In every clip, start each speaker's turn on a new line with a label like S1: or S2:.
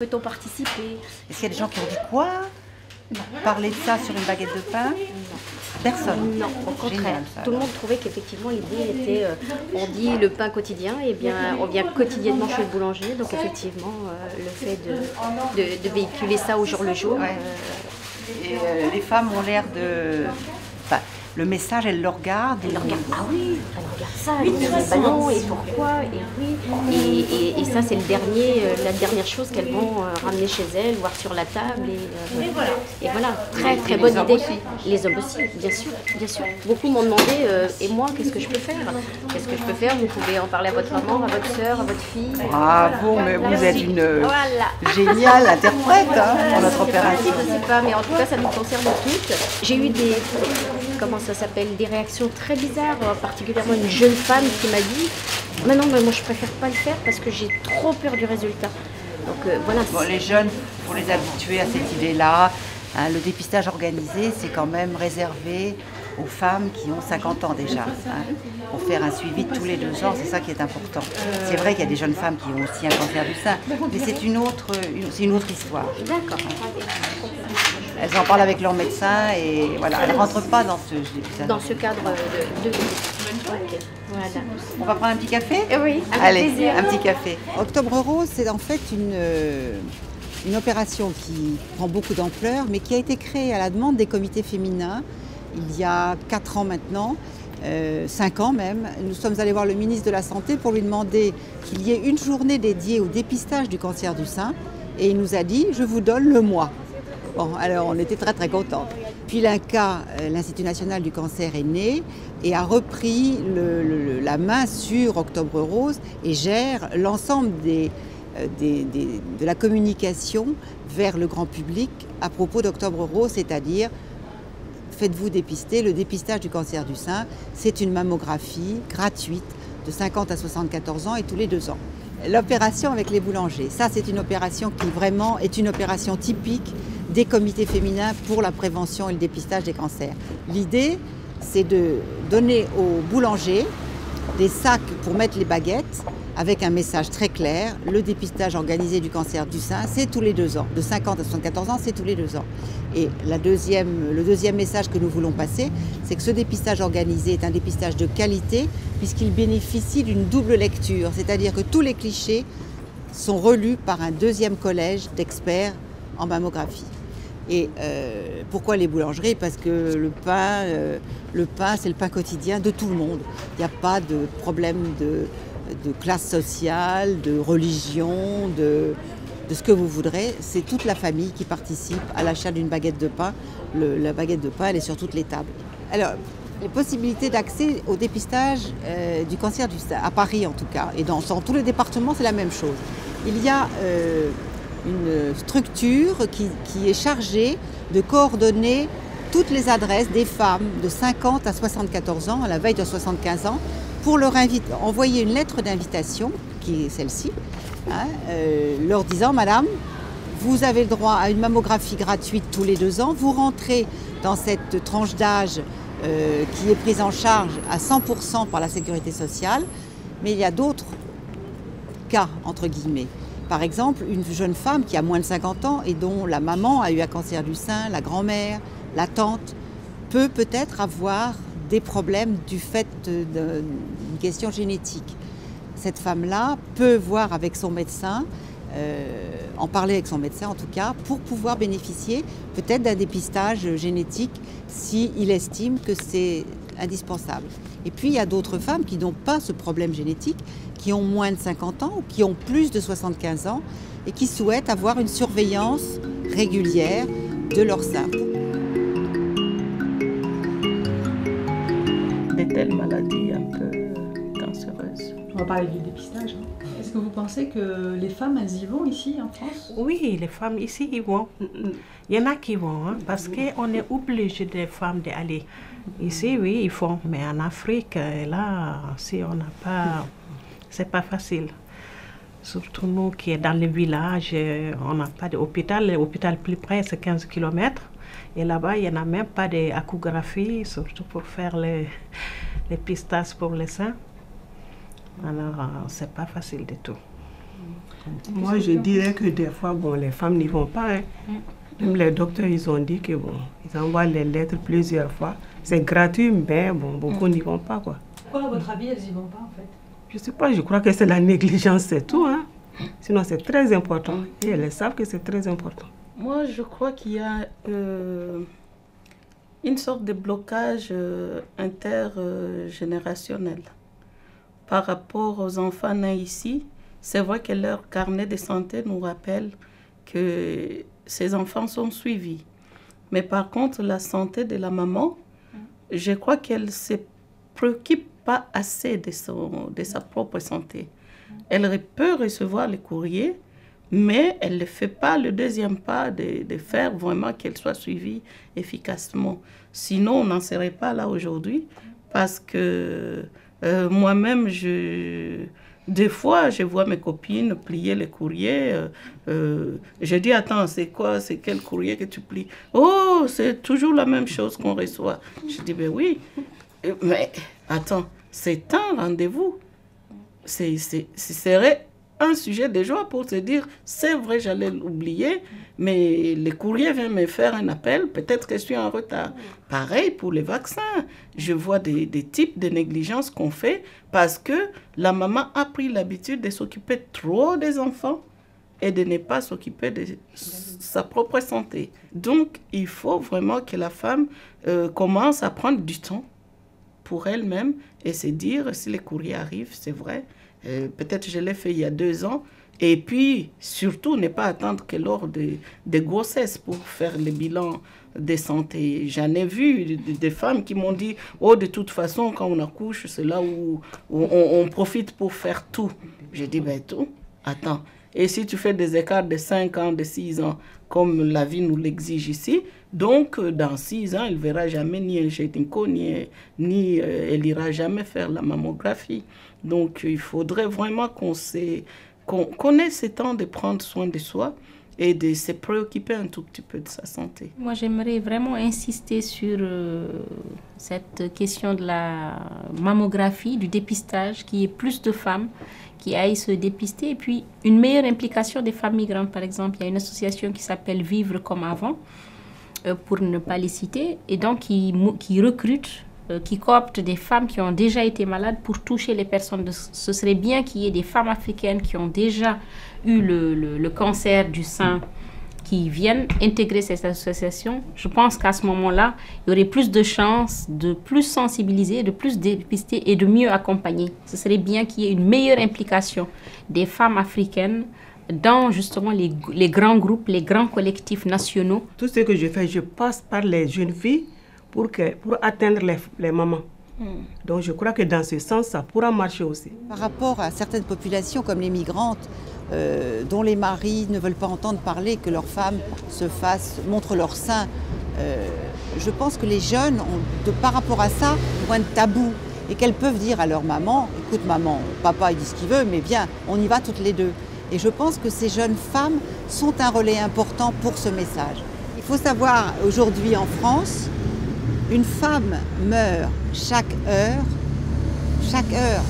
S1: Peut-on participer?
S2: Est-ce qu'il y a des gens qui ont dit quoi? Parler de ça sur une baguette de pain? Personne.
S1: Non, au contraire.
S2: Génial, ça,
S1: tout le monde trouvait qu'effectivement l'idée était, on dit le pain quotidien, et bien on vient quotidiennement chez le boulanger, donc effectivement le fait de véhiculer ça au jour le jour.
S2: Ouais. Et les femmes ont l'air de... Enfin, le message, elles le regardent.
S1: Elle regarde, ah oui, elle regarde ça, elle dit bah non, et pourquoi, et oui, et ça c'est la dernière chose qu'elles vont ramener chez elles, voir sur la table, et voilà, très très bonne idée. Les hommes aussi, bien sûr, bien sûr. Beaucoup m'ont demandé, et moi, qu'est-ce que je peux faire? Qu'est-ce que je peux faire? Vous pouvez en parler à votre maman, à votre soeur, à votre fille.
S2: Bravo, mais vous êtes une géniale interprète pour notre opération.
S1: Je ne sais pas, mais en tout cas ça nous concerne toutes. J'ai eu des réactions très bizarres, particulièrement une jeune femme qui m'a dit « Mais non, mais moi je préfère pas le faire parce que j'ai trop peur du résultat. » Donc voilà.
S2: Bon, les jeunes, pour les habituer à cette idée-là, hein, le dépistage organisé, c'est quand même réservé aux femmes qui ont 50 ans déjà, hein, pour faire un suivi tous les 2 ans, c'est ça qui est important. C'est vrai qu'il y a des jeunes femmes qui ont aussi un cancer du sein, mais c'est une autre histoire.
S1: D'accord.
S2: Elles en parlent avec leur médecin et voilà, elles ne rentrent pas dans ce
S1: cadre de... Okay. Voilà.
S2: On va prendre un petit café?
S1: Oui, avec
S2: Allez,
S1: plaisir.
S2: un petit café.
S3: Octobre Rose, c'est en fait une opération qui prend beaucoup d'ampleur, mais qui a été créée à la demande des comités féminins il y a 4 ans maintenant, 5 ans même. Nous sommes allés voir le ministre de la Santé pour lui demander qu'il y ait une journée dédiée au dépistage du cancer du sein. Et il nous a dit « je vous donne le mois ». Bon, alors on était très très contents. Puis l'INCa, l'Institut national du cancer, est né et a repris la main sur Octobre Rose et gère l'ensemble de la communication vers le grand public à propos d'Octobre Rose, c'est-à-dire faites-vous dépister. Le dépistage du cancer du sein, c'est une mammographie gratuite de 50 à 74 ans et tous les 2 ans. L'opération avec les boulangers, ça c'est une opération qui vraiment est une opération typique des comités féminins pour la prévention et le dépistage des cancers. L'idée, c'est de donner aux boulangers des sacs pour mettre les baguettes avec un message très clair. Le dépistage organisé du cancer du sein, c'est tous les 2 ans. De 50 à 74 ans, c'est tous les 2 ans. Et le deuxième message que nous voulons passer, c'est que ce dépistage organisé est un dépistage de qualité puisqu'il bénéficie d'une double lecture. C'est-à-dire que tous les clichés sont relus par un 2e collège d'experts en mammographie. Et pourquoi les boulangeries? Parce que le pain, c'est le pain quotidien de tout le monde. Il n'y a pas de problème de classe sociale, de religion, de ce que vous voudrez. C'est toute la famille qui participe à l'achat d'une baguette de pain. La baguette de pain, elle est sur toutes les tables. Alors, les possibilités d'accès au dépistage du cancer du sein, à Paris en tout cas, et dans tous les départements, c'est la même chose. Il y a une structure qui est chargée de coordonner toutes les adresses des femmes de 50 à 74 ans, à la veille de 75 ans, pour leur envoyer une lettre d'invitation, qui est celle-ci, hein, leur disant « Madame, vous avez le droit à une mammographie gratuite tous les 2 ans, vous rentrez dans cette tranche d'âge qui est prise en charge à 100% par la sécurité sociale, mais il y a d'autres cas, entre guillemets. Par exemple, une jeune femme qui a moins de 50 ans et dont la maman a eu un cancer du sein, la grand-mère, la tante, peut-être avoir des problèmes du fait d'une question génétique. Cette femme-là peut voir avec son médecin, en parler avec son médecin en tout cas, pour pouvoir bénéficier peut-être d'un dépistage génétique s'il estime que c'est indispensable. Et puis il y a d'autres femmes qui n'ont pas ce problème génétique, qui ont moins de 50 ans ou qui ont plus de 75 ans et qui souhaitent avoir une surveillance régulière de leur sein.
S4: De telles maladies un peu cancéreuses.
S5: On va parler du dépistage. Est-ce que vous pensez que les femmes, elles y vont ici en France?
S4: Oui, les femmes ici y vont. Il y en a qui vont, hein, parce qu'on est obligé des femmes d'aller. Ici, oui, ils font. Mais en Afrique, là, si on n'a pas... C'est pas facile. Surtout nous qui sommes dans les villages, on n'a pas d'hôpital. L'hôpital plus près, c'est 15 km. Et là-bas, il n'y en a même pas d'échographie, surtout pour faire les pistaches pour les seins. Alors, c'est pas facile du tout. Moi, je dirais que des fois, bon, les femmes n'y vont pas. Hein. Même les docteurs, ils ont dit que bon, ils envoient les lettres plusieurs fois. C'est gratuit, mais bon, beaucoup n'y vont pas, quoi.
S5: Pourquoi, à votre avis, elles n'y vont pas, en fait?
S4: Je sais pas, je crois que c'est la négligence, c'est tout, hein. Sinon, c'est très important. Et elles savent que c'est très important.
S6: Moi, je crois qu'il y a une sorte de blocage intergénérationnel. Par rapport aux enfants nés ici, c'est vrai que leur carnet de santé nous rappelle que ces enfants sont suivis. Mais par contre, la santé de la maman, je crois qu'elle ne se préoccupe pas assez de sa propre santé. Elle peut recevoir les courriers, mais elle ne fait pas le deuxième pas de faire vraiment qu'elle soit suivie efficacement. Sinon, on n'en serait pas là aujourd'hui, parce que moi-même, des fois, je vois mes copines plier les courriers. Je dis, attends, c'est quoi, c'est quel courrier que tu plies? Oh, c'est toujours la même chose qu'on reçoit. Je dis, ben oui, mais attends, c'est un rendez-vous. Ce serait un sujet de joie pour se dire, c'est vrai, j'allais l'oublier, mais le courrier vient me faire un appel, peut-être que je suis en retard. Pareil pour les vaccins. Je vois des types de négligence qu'on fait parce que la maman a pris l'habitude de s'occuper trop des enfants et de ne pas s'occuper de sa propre santé. Donc, il faut vraiment que la femme commence à prendre du temps pour elle-même et se dire, si les courriers arrivent, c'est vrai, peut-être je l'ai fait il y a 2 ans, et puis surtout ne pas attendre que lors de grossesses pour faire le bilan de santé. J'en ai vu des femmes qui m'ont dit, oh, de toute façon, quand on accouche, c'est là où on profite pour faire tout. J'ai dit, ben tout, attends. Et si tu fais des écarts de 5 ans, de 6 ans, comme la vie nous l'exige ici, donc dans 6 ans, elle ne verra jamais ni un Gétinco, ni elle n'ira jamais faire la mammographie. Donc il faudrait vraiment qu'on ait ce temps de prendre soin de soi et de se préoccuper un tout petit peu de sa santé.
S1: Moi, j'aimerais vraiment insister sur cette question de la mammographie, du dépistage, qu'il y ait plus de femmes qui aillent se dépister, et puis une meilleure implication des femmes migrantes. Par exemple, il y a une association qui s'appelle Vivre comme avant, pour ne pas les citer, et donc qui recrute, qui coopte des femmes qui ont déjà été malades pour toucher les personnes. Ce serait bien qu'il y ait des femmes africaines qui ont déjà eu le cancer du sein, qui viennent intégrer cette association. Je pense qu'à ce moment-là, il y aurait plus de chances de plus sensibiliser, de plus dépister et de mieux accompagner. Ce serait bien qu'il y ait une meilleure implication des femmes africaines dans justement les grands groupes, les grands collectifs nationaux.
S4: Tout ce que je fais, je passe par les jeunes filles pour atteindre les mamans. Donc je crois que dans ce sens, ça pourra marcher aussi.
S3: Par rapport à certaines populations comme les migrantes, dont les maris ne veulent pas entendre parler que leurs femmes montrent leur sein, je pense que les jeunes ont, par rapport à ça, moins de tabou. Et qu'elles peuvent dire à leur maman, écoute maman, papa il dit ce qu'il veut, mais viens, on y va toutes les deux. Et je pense que ces jeunes femmes sont un relais important pour ce message. Il faut savoir, aujourd'hui en France, une femme meurt chaque heure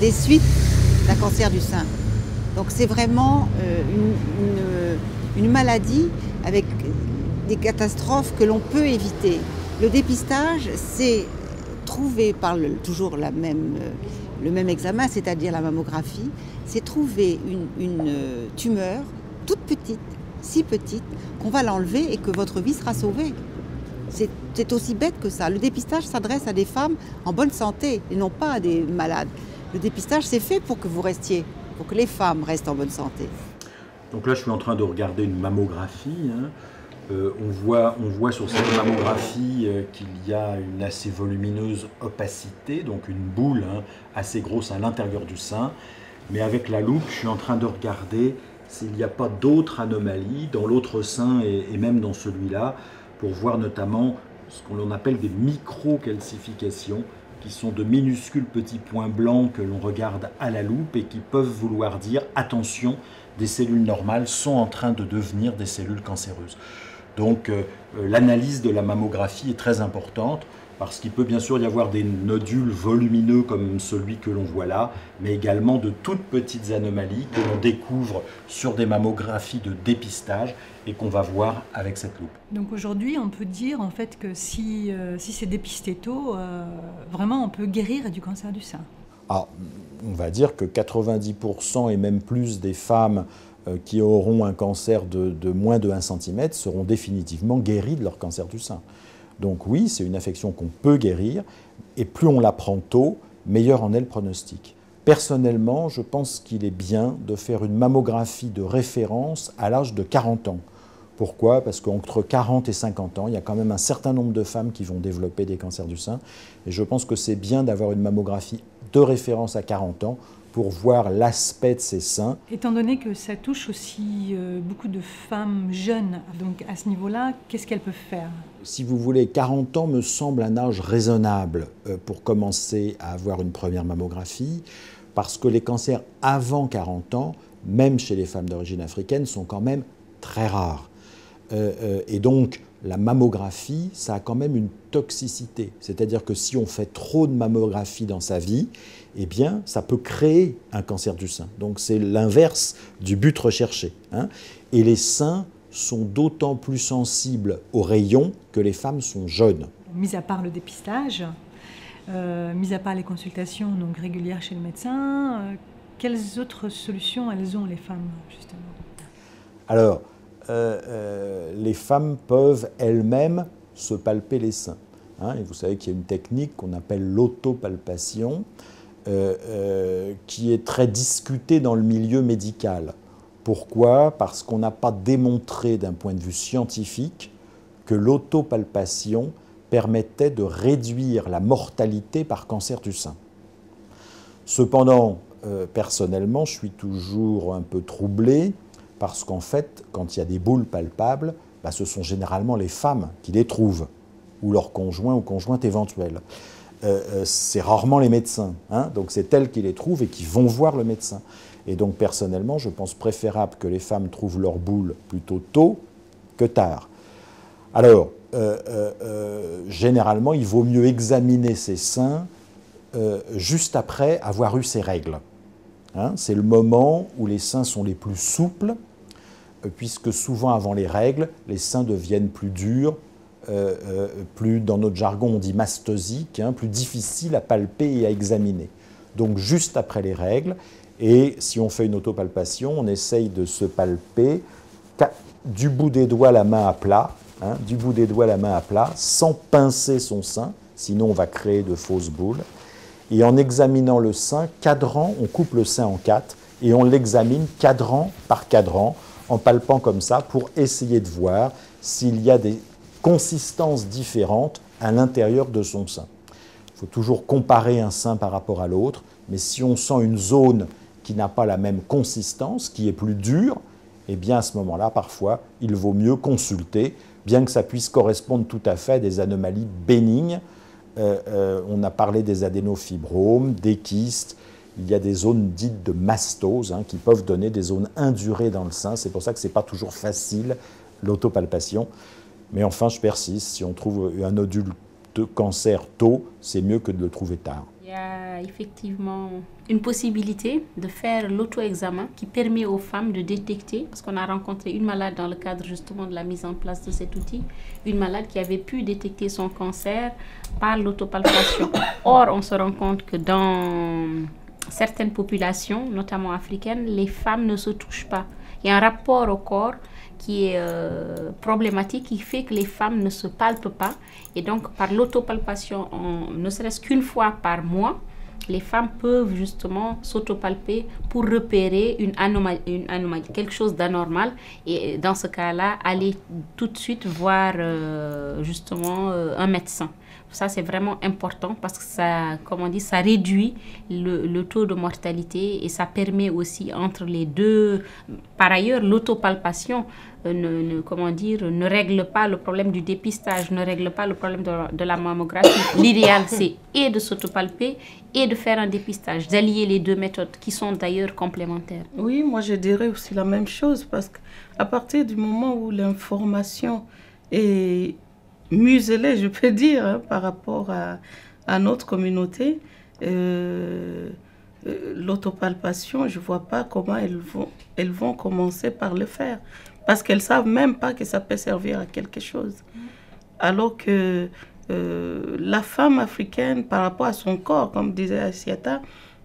S3: des suites d'un cancer du sein. Donc c'est vraiment une maladie avec des catastrophes que l'on peut éviter. Le dépistage, c'est trouver par toujours le même examen, c'est-à-dire la mammographie, c'est trouver une tumeur toute petite, si petite, qu'on va l'enlever et que votre vie sera sauvée. C'est aussi bête que ça. Le dépistage s'adresse à des femmes en bonne santé et non pas à des malades. Le dépistage, c'est fait pour que vous restiez, pour que les femmes restent en bonne santé.
S7: Donc là, je suis en train de regarder une mammographie. On voit sur cette mammographie qu'il y a une assez volumineuse opacité, donc une boule assez grosse à l'intérieur du sein. Mais avec la loupe, je suis en train de regarder s'il n'y a pas d'autres anomalies dans l'autre sein et même dans celui-là, pour voir notamment ce qu'on appelle des microcalcifications, qui sont de minuscules petits points blancs que l'on regarde à la loupe et qui peuvent vouloir dire « attention, des cellules normales sont en train de devenir des cellules cancéreuses ». Donc l'analyse de la mammographie est très importante parce qu'il peut bien sûr y avoir des nodules volumineux comme celui que l'on voit là, mais également de toutes petites anomalies que l'on découvre sur des mammographies de dépistage et qu'on va voir avec cette loupe.
S5: Donc aujourd'hui, on peut dire en fait que si c'est dépisté tôt, vraiment on peut guérir du cancer du sein.
S8: Ah, on va dire que 90% et même plus des femmes qui auront un cancer de moins de 1 cm seront définitivement guéries de leur cancer du sein. Donc oui, c'est une affection qu'on peut guérir, et plus on la prend tôt, meilleur en est le pronostic. Personnellement, je pense qu'il est bien de faire une mammographie de référence à l'âge de 40 ans. Pourquoi? Parce qu'entre 40 et 50 ans, il y a quand même un certain nombre de femmes qui vont développer des cancers du sein, et je pense que c'est bien d'avoir une mammographie de référence à 40 ans pour voir l'aspect de ces seins.
S5: Étant donné que ça touche aussi beaucoup de femmes jeunes, donc à ce niveau-là, qu'est-ce qu'elles peuvent faire?
S8: Si vous voulez, 40 ans me semble un âge raisonnable pour commencer à avoir une première mammographie, parce que les cancers avant 40 ans, même chez les femmes d'origine africaine, sont quand même très rares. Et donc, la mammographie, ça a quand même une toxicité. C'est-à-dire que si on fait trop de mammographie dans sa vie, eh bien, ça peut créer un cancer du sein. Donc, c'est l'inverse du but recherché, hein. Et les seins sont d'autant plus sensibles aux rayons que les femmes sont jeunes.
S5: Mis à part le dépistage, mis à part les consultations donc, régulières chez le médecin, quelles autres solutions elles ont, les femmes, justement?
S8: Alors, les femmes peuvent elles-mêmes se palper les seins, hein, et vous savez qu'il y a une technique qu'on appelle l'autopalpation qui est très discutée dans le milieu médical. Pourquoi? Parce qu'on n'a pas démontré d'un point de vue scientifique que l'autopalpation permettait de réduire la mortalité par cancer du sein. Cependant, personnellement, je suis toujours un peu troublé parce qu'en fait, quand il y a des boules palpables, ce sont généralement les femmes qui les trouvent, ou leur conjoint ou conjointe éventuelle. C'est rarement les médecins, hein, donc c'est elles qui les trouvent et qui vont voir le médecin. Et donc personnellement, je pense préférable que les femmes trouvent leurs boules plutôt tôt que tard. Alors, généralement, il vaut mieux examiner ses seins juste après avoir eu ses règles. Hein, c'est le moment où les seins sont les plus souples, puisque souvent avant les règles, les seins deviennent plus durs, plus, dans notre jargon on dit mastosiques, hein, plus difficiles à palper et à examiner. Donc juste après les règles, et si on fait une autopalpation, on essaye de se palper du bout des doigts la main à plat, hein, du bout des doigts la main à plat, sans pincer son sein, sinon on va créer de fausses boules. Et en examinant le sein, cadran, on coupe le sein en 4 et on l'examine cadran par cadran, en palpant comme ça pour essayer de voir s'il y a des consistances différentes à l'intérieur de son sein. Il faut toujours comparer un sein par rapport à l'autre, mais si on sent une zone qui n'a pas la même consistance, qui est plus dure, eh bien à ce moment-là, parfois, il vaut mieux consulter, bien que ça puisse correspondre tout à fait à des anomalies bénignes. On a parlé des adénofibromes, des kystes. Il y a des zones dites de mastose, hein, qui peuvent donner des zones indurées dans le sein. C'est pour ça que ce n'est pas toujours facile, l'autopalpation. Mais enfin, je persiste, si on trouve un nodule de cancer tôt, c'est mieux que de le trouver tard.
S1: Il y a effectivement une possibilité de faire l'auto-examen qui permet aux femmes de détecter, parce qu'on a rencontré une malade dans le cadre justement de la mise en place de cet outil, une malade qui avait pu détecter son cancer par l'autopalpation. Or, on se rend compte que dans certaines populations, notamment africaines, les femmes ne se touchent pas. Il y a un rapport au corps qui est problématique, qui fait que les femmes ne se palpent pas. Et donc, par l'autopalpation, ne serait-ce qu'une fois par mois, les femmes peuvent justement s'autopalper pour repérer une anomalie, quelque chose d'anormal. Et dans ce cas-là, aller tout de suite voir justement un médecin. Ça, c'est vraiment important parce que ça, comme on dit, ça réduit le taux de mortalité et ça permet aussi entre les deux. Par ailleurs, l'autopalpation ne règle pas le problème du dépistage, ne règle pas le problème de la mammographie. L'idéal, c'est et de s'autopalper et de faire un dépistage, d'allier les deux méthodes qui sont d'ailleurs complémentaires.
S6: Oui, moi je dirais aussi la même chose parce qu'à partir du moment où l'information est muselées, je peux dire, hein, par rapport à notre communauté. L'autopalpation, je ne vois pas comment elles vont commencer par le faire. Parce qu'elles ne savent même pas que ça peut servir à quelque chose. Alors que la femme africaine, par rapport à son corps, comme disait Assiata,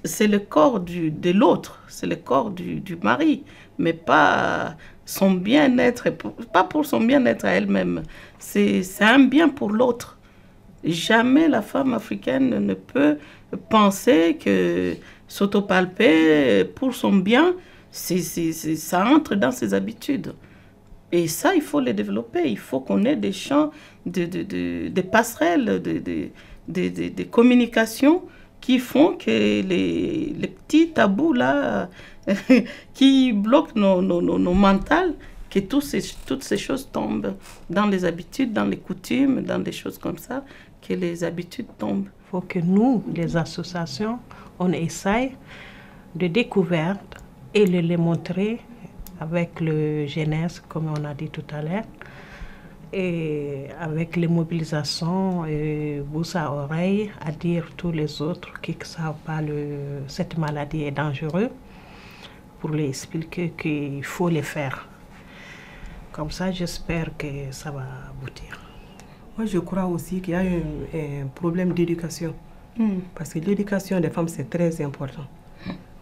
S6: c'est le corps de l'autre, c'est le corps du mari, mais pas son bien-être, pas pour son bien-être à elle-même. C'est un bien pour l'autre. Jamais la femme africaine ne peut penser que s'autopalper pour son bien, ça entre dans ses habitudes. Et ça, il faut les développer. Il faut qu'on ait des champs, des passerelles, des communications qui font que les petits tabous là, qui bloquent nos mentales, que toutes ces choses tombent dans les habitudes, dans les coutumes, dans des choses comme ça, que les habitudes tombent.
S4: Il faut que nous, les associations, on essaye de découvrir et de les montrer avec le jeunesse, comme on a dit tout à l'heure, et avec les mobilisations, bouche à oreille, à dire tous les autres qui ne savent pas cette maladie est dangereuse, pour les expliquer qu'il faut les faire. Comme ça, j'espère que ça va aboutir.
S9: Moi, je crois aussi qu'il y a un problème d'éducation. Parce que l'éducation des femmes, c'est très important.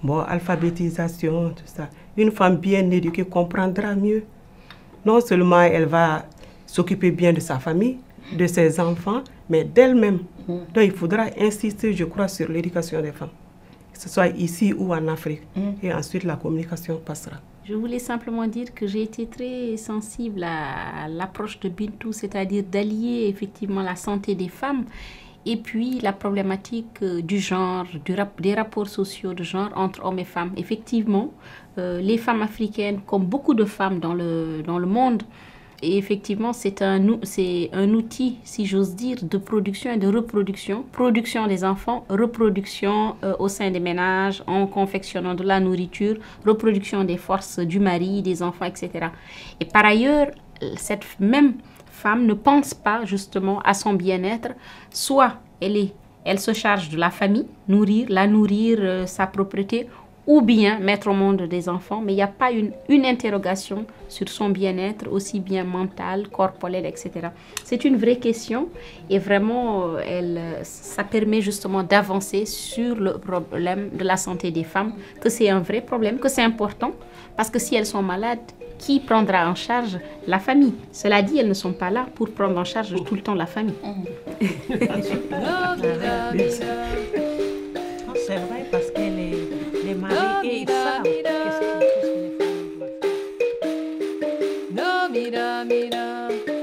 S9: Bon, alphabétisation, tout ça. Une femme bien éduquée comprendra mieux. Non seulement elle va s'occuper bien de sa famille, de ses enfants, mais d'elle-même. Donc il faudra insister, je crois, sur l'éducation des femmes. Que ce soit ici ou en Afrique. Et ensuite, la communication passera.
S1: Je voulais simplement dire que j'ai été très sensible à l'approche de Bintou, c'est-à-dire d'allier effectivement la santé des femmes et puis la problématique du genre, des rapports sociaux de genre entre hommes et femmes. Effectivement, les femmes africaines, comme beaucoup de femmes dans le monde, et effectivement, c'est un outil, si j'ose dire, de production et de reproduction. Production des enfants, reproduction au sein des ménages, en confectionnant de la nourriture, reproduction des forces du mari, des enfants, etc. Et par ailleurs, cette même femme ne pense pas justement à son bien-être. Soit elle se charge de la famille, la nourrir, sa propriété, ou bien mettre au monde des enfants, mais il n'y a pas une interrogation sur son bien-être, aussi bien mental, corporel, etc. C'est une vraie question et vraiment, ça permet justement d'avancer sur le problème de la santé des femmes, que c'est un vrai problème, que c'est important, parce que si elles sont malades, qui prendra en charge la famille? Cela dit, elles ne sont pas là pour prendre en charge tout le temps la famille.
S4: C'est vrai, parce que les maris, ils savent qu'est-ce que les femmes doivent faire.